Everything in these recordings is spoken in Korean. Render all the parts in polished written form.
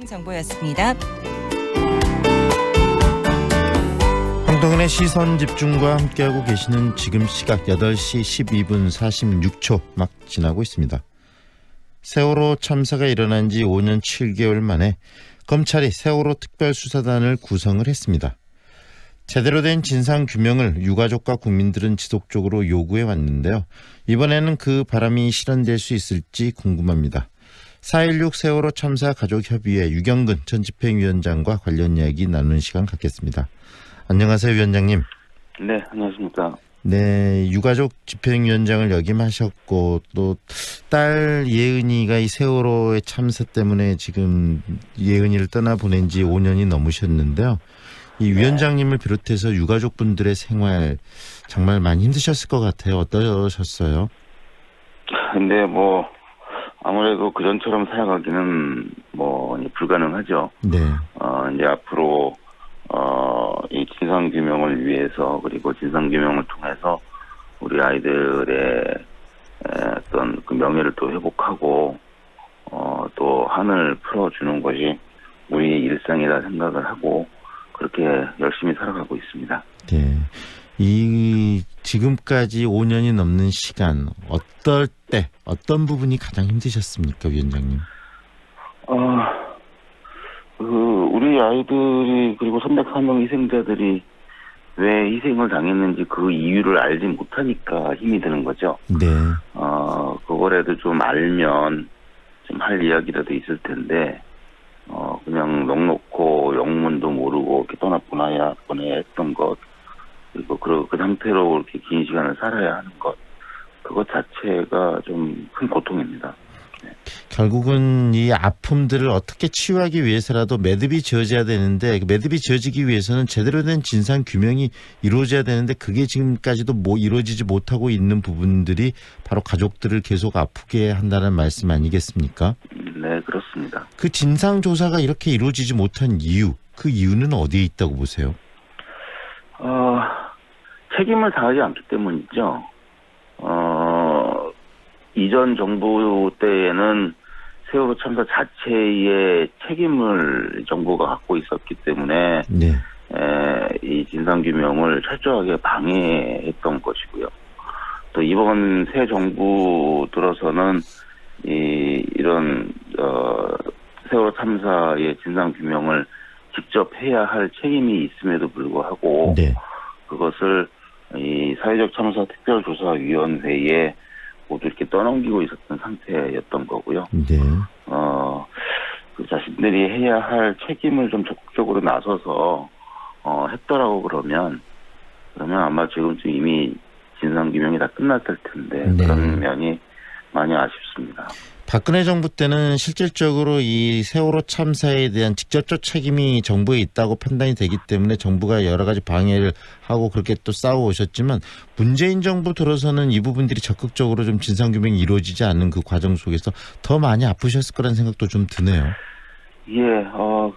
정보였습니다. 한동훈의 시선 집중과 함께하고 계시는 지금 시각 8시 12분 46초 막 지나고 있습니다. 세월호 참사가 일어난 지 5년 7개월 만에 검찰이 세월호 특별수사단을 구성을 했습니다. 제대로 된 진상규명을 유가족과 국민들은 지속적으로 요구해 왔는데요. 이번에는 그 바람이 실현될 수 있을지 궁금합니다. 4.16 세월호 참사 가족협의회 유경근 전 집행위원장과 관련 이야기 나누는 시간 갖겠습니다. 안녕하세요, 위원장님. 네, 안녕하십니까. 네, 유가족 집행위원장을 역임하셨고 또 딸 예은이가 이 세월호의 참사 때문에 지금 예은이를 떠나보낸 지 5년이 넘으셨는데요. 이 위원장님을 비롯해서 유가족분들의 생활 정말 많이 힘드셨을 것 같아요. 어떠셨어요? 근데 아무래도 그전처럼 살아가기는 불가능하죠. 네. 이제 앞으로 이 진상규명을 위해서, 그리고 진상규명을 통해서 우리 아이들의 어떤 그 명예를 또 회복하고 또 한을 풀어주는 것이 우리의 일상이라 생각을 하고 그렇게 열심히 살아가고 있습니다. 네. 이 지금까지 5년이 넘는 시간 어떨 때 어떤 부분이 가장 힘드셨습니까, 위원장님? 우리 아이들이, 그리고 304명 희생자들이 왜 희생을 당했는지 그 이유를 알지 못하니까 힘이 드는 거죠. 네. 그거라도 좀 알면 좀 할 이야기라도 있을 텐데, 그냥 넉넉고 영문도 모르고 이렇게 떠나보내야 했던 것, 그리고 그 상태로 그렇게 긴 시간을 살아야 하는 것, 그것 자체가 좀 큰 고통입니다. 결국은 이 아픔들을 어떻게 치유하기 위해서라도 매듭이 지어져야 되는데, 매듭이 지어지기 위해서는 제대로 된 진상 규명이 이루어져야 되는데 그게 지금까지도 이루어지지 못하고 있는 부분들이 바로 가족들을 계속 아프게 한다는 말씀 아니겠습니까? 네, 그렇습니다. 그 진상 조사가 이렇게 이루어지지 못한 이유, 그 이유는 어디에 있다고 보세요? 책임을 다하지 않기 때문이죠. 이전 정부 때에는 세월호 참사 자체의 책임을 정부가 갖고 있었기 때문에 네. 이 진상규명을 철저하게 방해했던 것이고요. 또 이번 새 정부 들어서는 이런 세월호 참사의 진상규명을 직접 해야 할 책임이 있음에도 불구하고 네. 그것을 이 사회적 참사 특별조사위원회에 모두 이렇게 떠넘기고 있었던 상태였던 거고요. 네. 그 자신들이 해야 할 책임을 좀 적극적으로 나서서 했더라고 그러면 아마 지금쯤 이미 진상규명이 다 끝났을 텐데 네. 그런 면이 많이 아쉽습니다. 박근혜 정부 때는 실질적으로 이 세월호 참사에 대한 직접적 책임이 정부에 있다고 판단이 되기 때문에 정부가 여러 가지 방해를 하고 그렇게 또 싸워오셨지만 문재인 정부 들어서는 이 부분들이 적극적으로 좀 진상규명이 이루어지지 않는 그 과정 속에서 더 많이 아프셨을 거라는 생각도 좀 드네요. 예,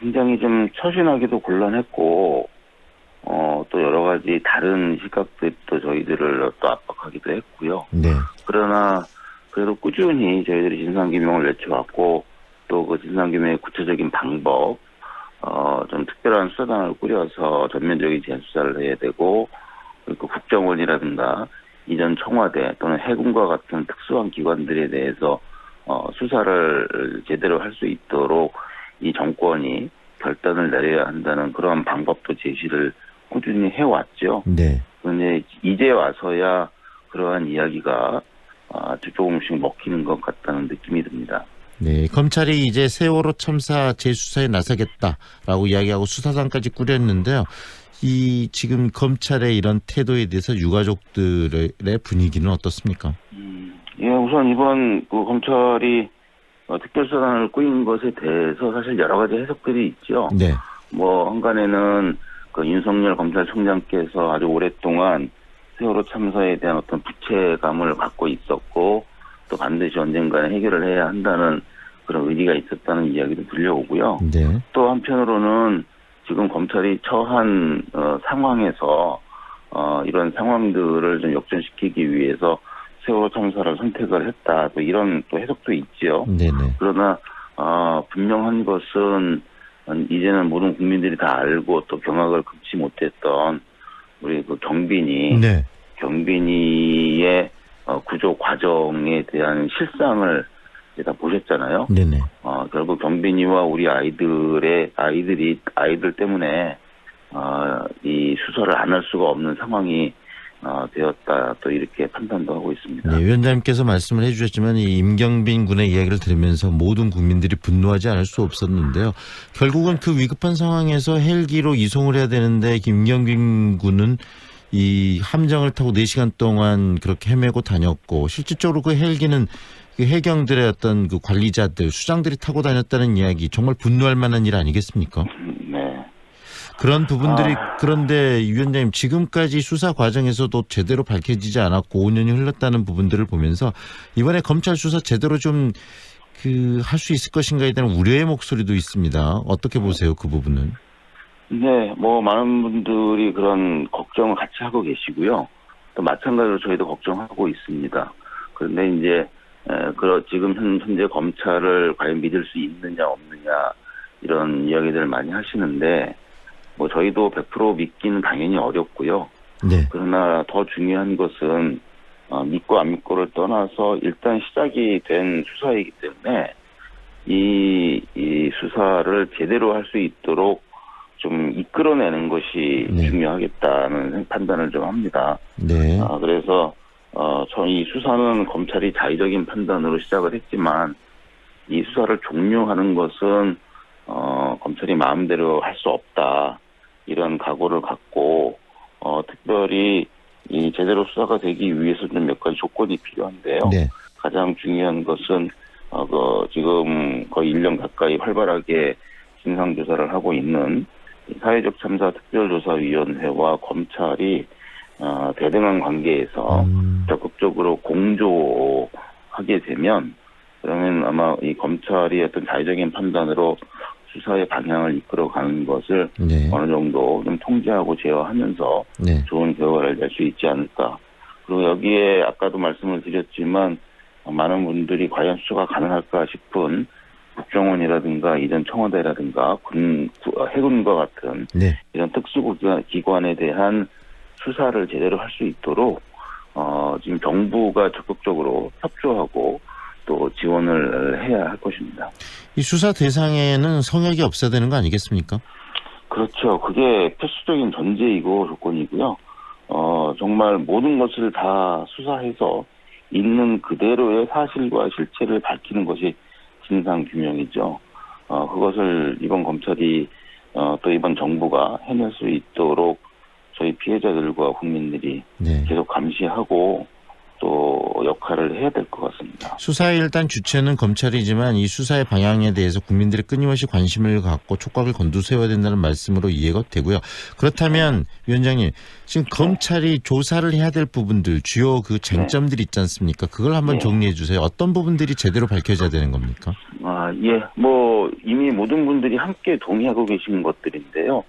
굉장히 좀 처신하기도 곤란했고 또 여러 가지 다른 시각들이 또 저희들을 또 압박하기도 했고요. 네. 그러나 그래도 꾸준히 저희들이 진상규명을 외쳐왔고 또 그 진상규명의 구체적인 방법, 좀 특별한 수사단을 꾸려서 전면적인 재수사를 해야 되고, 그리고 국정원이라든가 이전 청와대 또는 해군과 같은 특수한 기관들에 대해서 수사를 제대로 할 수 있도록 이 정권이 결단을 내려야 한다는 그러한 방법도 제시를 꾸준히 해왔죠. 네. 그런데 이제 와서야 그러한 이야기가 조금씩 먹히는 것 같다는 느낌이 듭니다. 네, 검찰이 이제 세월호 참사 재수사에 나서겠다라고 이야기하고 수사단까지 꾸렸는데요. 이 지금 검찰의 이런 태도에 대해서 유가족들의 분위기는 어떻습니까? 예, 우선 이번 그 검찰이 특별수사단을 꾸린 것에 대해서 사실 여러 가지 해석들이 있죠. 네. 한간에는 그 윤석열 검찰총장께서 아주 오랫동안 세월호 참사에 대한 어떤 부채감을 갖고 있었고 또 반드시 언젠가는 해결을 해야 한다는 그런 의지가 있었다는 이야기도 들려오고요. 네. 또 한편으로는 지금 검찰이 처한 상황에서 이런 상황들을 좀 역전시키기 위해서 세월호 참사를 선택을 했다. 또 이런 또 해석도 있지요. 네네. 그러나 분명한 것은 이제는 모든 국민들이 다 알고 또 경악을 금치 못했던 우리 그 네. 경빈이의 구조 과정에 대한 실상을 이제 다 보셨잖아요. 네네. 결국 경빈이와 우리 아이들 때문에 이 수사를 안 할 수가 없는 상황이 되었다, 또 이렇게 판단도 하고 있습니다. 네, 위원장님께서 말씀을 해주셨지만 이 임경빈 군의 이야기를 들으면서 모든 국민들이 분노하지 않을 수 없었는데요. 결국은 그 위급한 상황에서 헬기로 이송을 해야 되는데 임경빈 군은 이 함정을 타고 4시간 동안 그렇게 헤매고 다녔고, 실질적으로 그 헬기는 그 해경들의 어떤 그 관리자들, 수장들이 타고 다녔다는 이야기, 정말 분노할 만한 일 아니겠습니까? 네. 그런 부분들이 그런데 위원장님, 지금까지 수사 과정에서도 제대로 밝혀지지 않았고 5년이 흘렀다는 부분들을 보면서 이번에 검찰 수사 제대로 좀 할 수 있을 것인가에 대한 우려의 목소리도 있습니다. 어떻게 보세요, 그 부분은? 네, 뭐 많은 분들이 그런 걱정을 같이 하고 계시고요. 또 마찬가지로 저희도 걱정하고 있습니다. 그런데 이제 지금 현재 검찰을 과연 믿을 수 있느냐 없느냐 이런 이야기들을 많이 하시는데, 뭐 저희도 100% 믿기는 당연히 어렵고요. 네. 그러나 더 중요한 것은 믿고 안 믿고를 떠나서 일단 시작이 된 수사이기 때문에 이 수사를 제대로 할 수 있도록 좀 이끌어내는 것이 네. 중요하겠다는 판단을 좀 합니다. 네. 그래서 이 수사는 검찰이 자의적인 판단으로 시작을 했지만 이 수사를 종료하는 것은 검찰이 마음대로 할 수 없다, 이런 각오를 갖고 특별히 이 제대로 수사가 되기 위해서 좀 몇 가지 조건이 필요한데요. 네. 가장 중요한 것은 지금 거의 1년 가까이 활발하게 진상조사를 하고 있는 사회적 참사 특별조사위원회와 검찰이 대등한 관계에서 적극적으로 공조하게 되면, 그러면 아마 이 검찰이 어떤 자의적인 판단으로 수사의 방향을 이끌어가는 것을 네. 어느 정도 좀 통제하고 제어하면서 네. 좋은 결과를 낼 수 있지 않을까. 그리고 여기에 아까도 말씀을 드렸지만 많은 분들이 과연 수사가 가능할까 싶은 국정원이라든가 이전 청와대라든가 해군과 같은 네. 이런 특수기관에 대한 수사를 제대로 할 수 있도록 지금 정부가 적극적으로 협조하고 또 지원을 해야 할 것입니다. 이 수사 대상에는 성역이 없어야 되는 거 아니겠습니까? 그렇죠. 그게 필수적인 전제이고 조건이고요. 정말 모든 것을 다 수사해서 있는 그대로의 사실과 실체를 밝히는 것이 진상규명이죠. 그것을 이번 검찰이 또 이번 정부가 해낼 수 있도록 저희 피해자들과 국민들이 네. 계속 감시하고 또 역할을 해야 될 것 같습니다. 수사의 일단 주체는 검찰이지만 이 수사의 방향에 대해서 국민들이 끊임없이 관심을 갖고 촉각을 곤두세워야 된다는 말씀으로 이해가 되고요. 그렇다면 위원장님, 지금 검찰이 조사를 해야 될 부분들, 주요 그 쟁점들이 있지 않습니까? 그걸 한번 정리해 주세요. 어떤 부분들이 제대로 밝혀져야 되는 겁니까? 예. 뭐 이미 모든 분들이 함께 동의하고 계신 것들인데요.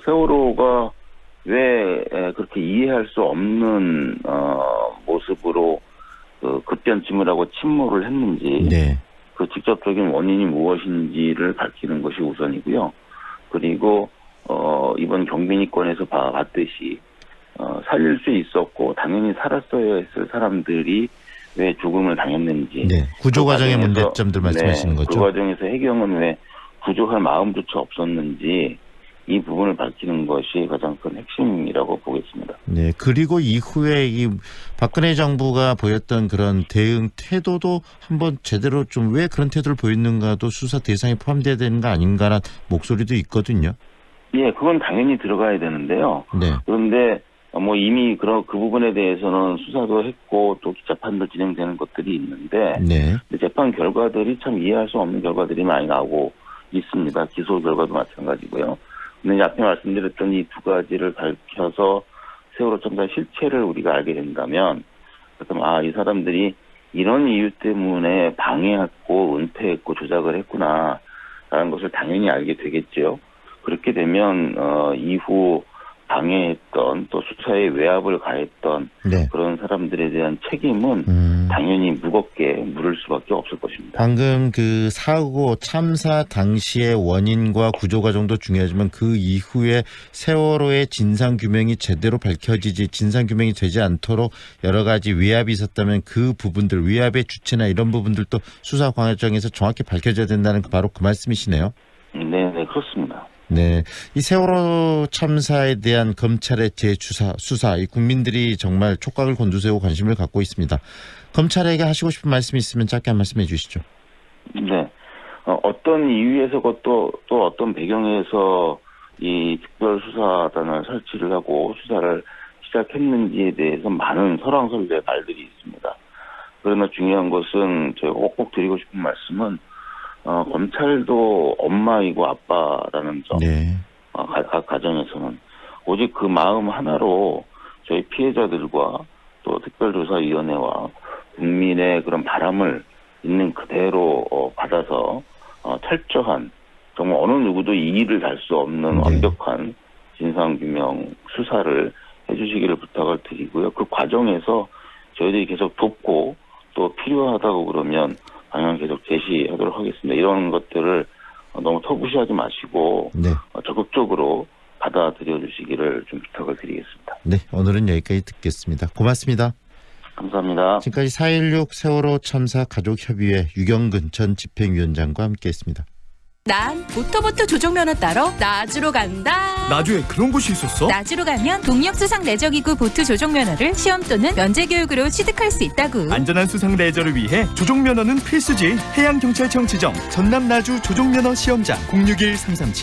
세월호가 왜 그렇게 이해할 수 없는 모습으로 급변침을 하고 침몰을 했는지, 네. 그 직접적인 원인이 무엇인지를 밝히는 것이 우선이고요. 그리고 이번 경빈이 건에서 봤듯이 살릴 수 있었고 당연히 살았어야 했을 사람들이 왜 죽음을 당했는지, 네. 구조 과정의 과정에서, 문제점들 말씀하시는 거죠? 그 과정에서 해경은 왜 구조할 마음조차 없었는지, 이 부분을 밝히는 것이 가장 큰 핵심이라고 보겠습니다. 네. 그리고 이후에 이 박근혜 정부가 보였던 그런 대응 태도도 한번 제대로 좀 왜 그런 태도를 보였는가도 수사 대상에 포함돼야 되는 거 아닌가라는 목소리도 있거든요. 예, 그건 당연히 들어가야 되는데요. 네. 그런데 뭐 이미 그 부분에 대해서는 수사도 했고 또 재판도 진행되는 것들이 있는데, 네. 재판 결과들이 참 이해할 수 없는 결과들이 많이 나오고 있습니다. 기소 결과도 마찬가지고요. 근데 앞에 말씀드렸던 이 두 가지를 밝혀서 세월호 참사 실체를 우리가 알게 된다면, 그럼 이 사람들이 이런 이유 때문에 방해했고 은폐했고 조작을 했구나라는 것을 당연히 알게 되겠죠. 그렇게 되면 이후 방해했던 또 수사에 외압을 가했던 네. 그런 사람들에 대한 책임은 당연히 무겁게 물을 수밖에 없을 것입니다. 방금 그 사고 참사 당시의 원인과 구조 과정도 중요하지만 그 이후에 세월호의 진상 규명이 제대로 밝혀지지 진상 규명이 되지 않도록 여러 가지 위압이 있었다면 그 부분들 위압의 주체나 이런 부분들도 수사 과정에서 정확히 밝혀져야 된다는 바로 그 말씀이시네요. 네, 그렇습니다. 네, 이 세월호 참사에 대한 검찰의 수사, 이 국민들이 정말 촉각을 곤두세우고 관심을 갖고 있습니다. 검찰에게 하시고 싶은 말씀이 있으면 짧게 한 말씀해 주시죠. 네, 어떤 이유에서 또 어떤 배경에서 이 특별수사단을 설치를 하고 수사를 시작했는지에 대해서 많은 설왕설래 말들이 있습니다. 그러나 중요한 것은 제가 꼭 드리고 싶은 말씀은 검찰도 엄마이고 아빠라는 점, 네. 각 가정에서는 오직 그 마음 하나로 저희 피해자들과 또 특별조사위원회와 국민의 그런 바람을 있는 그대로 받아서 철저한 정말 어느 누구도 이의를 달 수 없는 완벽한 진상규명 수사를 해주시기를 부탁을 드리고요. 그 과정에서 저희들이 계속 돕고 또 필요하다고 그러면 방향 계속 제시하도록 하겠습니다. 이런 것들을 너무 터부시하지 마시고 네. 적극적으로 받아들여 주시기를 좀 부탁을 드리겠습니다. 네, 오늘은 여기까지 듣겠습니다. 고맙습니다. 감사합니다. 지금까지 4.16 세월호 참사 가족협의회 유경근 전 집행위원장과 함께했습니다. 난 보토보토 조종면허 따러 나주로 간다. 나주에 그런 곳이 있었어? 나주로 가면 동력 수상 레저기구 보트 조종면허를 시험 또는 면제 교육으로 취득할 수 있다고. 안전한 수상 레저를 위해 조종면허는 필수지. 해양경찰청 지정 전남 나주 조종면허 시험장 061-337